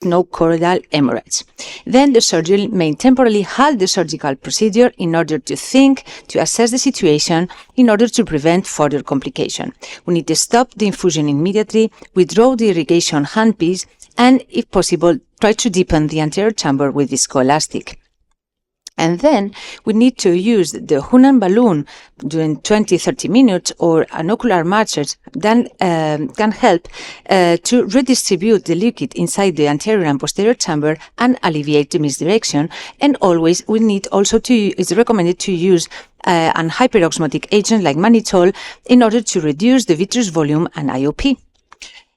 no choroidal hemorrhage. Then the surgeon may temporarily halt the surgical procedure in order to think, to assess the situation, in order to prevent further complication. We need to stop the infusion immediately, withdraw the irrigation handpiece, and, if possible, try to deepen the anterior chamber with viscoelastic. And then we need to use the Hunan balloon during 20-30 minutes, or an ocular massage that can help to redistribute the liquid inside the anterior and posterior chamber and alleviate the misdirection. And always we need also to, it's recommended to use an hyperosmotic agent like mannitol in order to reduce the vitreous volume and IOP.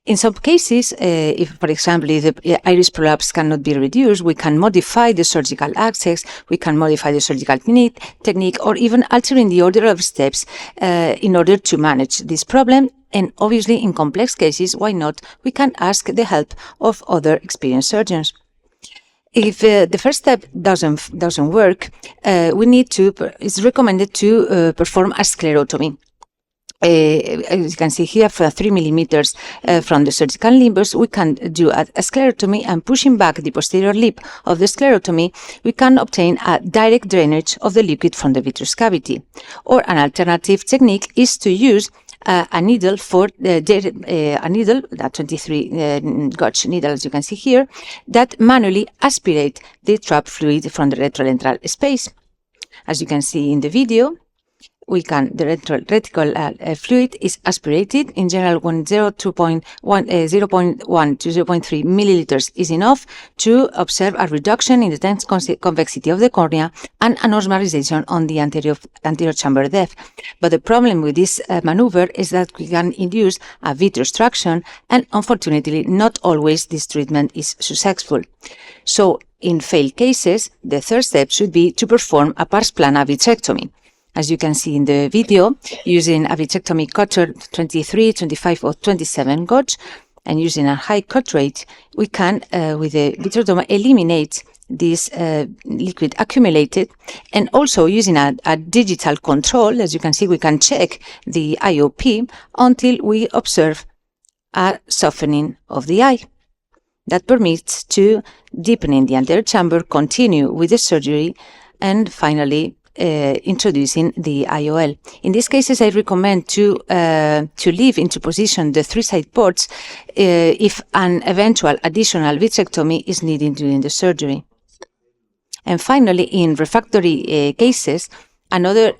In some cases, if, for example, if the iris prolapse cannot be reduced, we can modify the surgical access, we can modify the surgical technique, or even altering the order of steps in order to manage this problem. And obviously, in complex cases, why not? We can ask the help of other experienced surgeons. If the first step doesn't work, it's recommended to perform a sclerotomy. As you can see here, for 3 millimeters from the surgical limbus, we can do a sclerotomy, and pushing back the posterior lip of the sclerotomy, we can obtain a direct drainage of the liquid from the vitreous cavity. Or an alternative technique is to use a needle a needle, that 23 gauge needle, as you can see here, that manually aspirate the trapped fluid from the retrolenteral space. As you can see in the video, the reticle fluid is aspirated. In general, when 0.1 to 0.3 milliliters is enough to observe a reduction in the tense convexity of the cornea and an osmolarization on the anterior chamber depth. But the problem with this maneuver is that we can induce a vitreous traction, and unfortunately, not always this treatment is successful. So, in failed cases, the third step should be to perform a pars plana vitrectomy. As you can see in the video, using a vitrectomy cutter 23, 25 or 27 gauge, and using a high cut rate, we can, with the vitrectomy, eliminate this liquid accumulated. And also using a digital control, as you can see, we can check the IOP until we observe a softening of the eye. That permits to deepening the anterior chamber, continue with the surgery, and finally introducing the IOL. In these cases, I recommend to leave into position the 3 side ports if an eventual additional vitrectomy is needed during the surgery. And finally, in refractory cases, another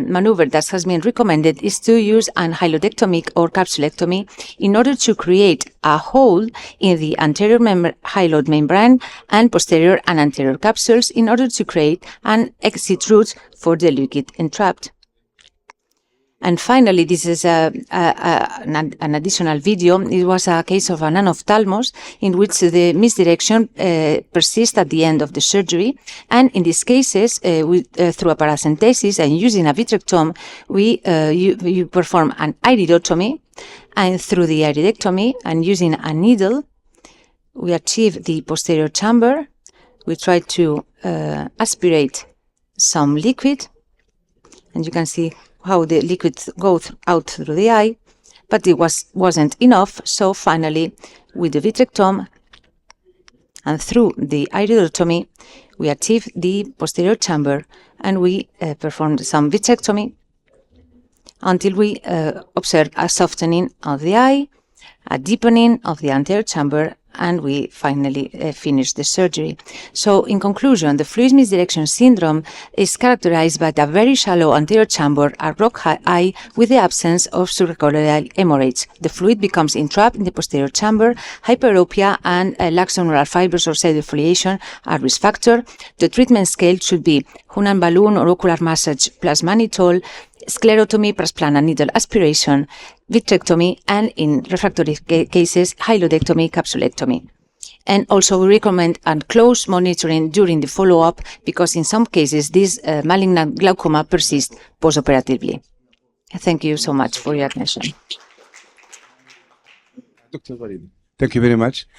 maneuver that has been recommended is to use an hylodectomy or capsulectomy in order to create a hole in the anterior hyaloid membrane and posterior and anterior capsules in order to create an exit route for the liquid entrapped. And finally, this is an additional video. It was a case of an anophthalmos in which the misdirection persists at the end of the surgery. And in these cases, through a paracentesis and using a vitrectomy, you perform an iridotomy. And through the iridectomy and using a needle, we achieve the posterior chamber. We try to aspirate some liquid. And you can see how the liquid goes out through the eye, but it wasn't enough. So finally, with the vitrectomy and through the iridotomy, we achieved the posterior chamber, and we performed some vitrectomy until we observed a softening of the eye, a deepening of the anterior chamber, and we finally finished the surgery. So, in conclusion, the fluid misdirection syndrome is characterized by a very shallow anterior chamber, a rock eye with the absence of suprachoroidal hemorrhage. The fluid becomes entrapped in the posterior chamber. Hyperopia and lax neural fibers or pseudofoliation are risk factor. The treatment scale should be Hunan balloon or ocular massage plus mannitol, sclerotomy, pars plana needle aspiration, vitrectomy, and in refractory cases, hylodectomy, capsulectomy. And also we recommend close monitoring during the follow-up because in some cases this malignant glaucoma persists postoperatively. Thank you so much for your attention. Thank you very much.